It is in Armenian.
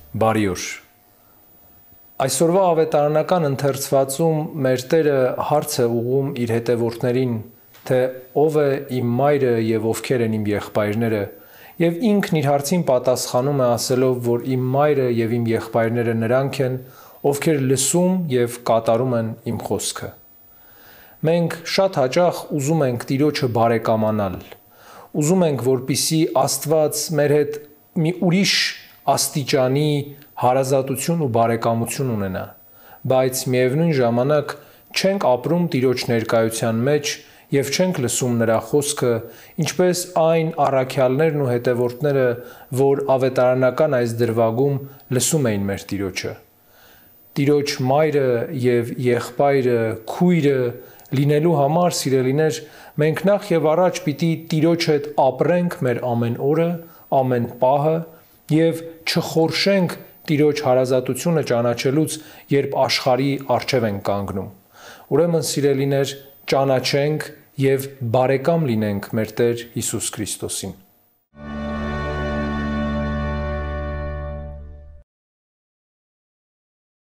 Բարի օր։ Այսօրվա ավետարանական ընթերցվածում մեր Տերը հարց է ուղղում իր հետևորդներին, թե ով է իմ մայրը և ովքեր են իմ եղբայրները, և ինքն իր հարցին պատասխանում է ասելով, որ իմ մայրը և իմ եղբայրները նրանք են, ովքեր լսում և կատարում են իմ խոսքը։ Մենք շատ հաճախ ուզում ենք Տիրոջը բարեկամանալ, ուզում ենք, որպեսզի Աստված մեր հետ մի ուրիշ աստիճանի հարազատություն ու բարեկամություն ունենա, բայց միևնույն ժամանակ չենք ապրում Տիրոջ ներկայության մեջ և չենք լսում Նրա խոսքը, ինչպես այն առաքյալներն ու հետևորդները, որ ավետարանական այս դրվագում լսում էին մեր Տիրոջը։ Տիրոջ մայրը և եղբայրը, քույրը լինելու համար, սիրելիներ, մենք նախ և առաջ պիտի Տիրոջ հետ ապրենք մեր ամեն օրը, ամեն պահը և չխորշենք Տիրոջ հարազատությունը ճանաչելուց, երբ աշխարհի առջև ենք կանգնում։ Ուրեմն, սիրելիներ, ճանաչենք և բարեկամ լինենք մեր Տեր Հիսուս Քրիստոսին։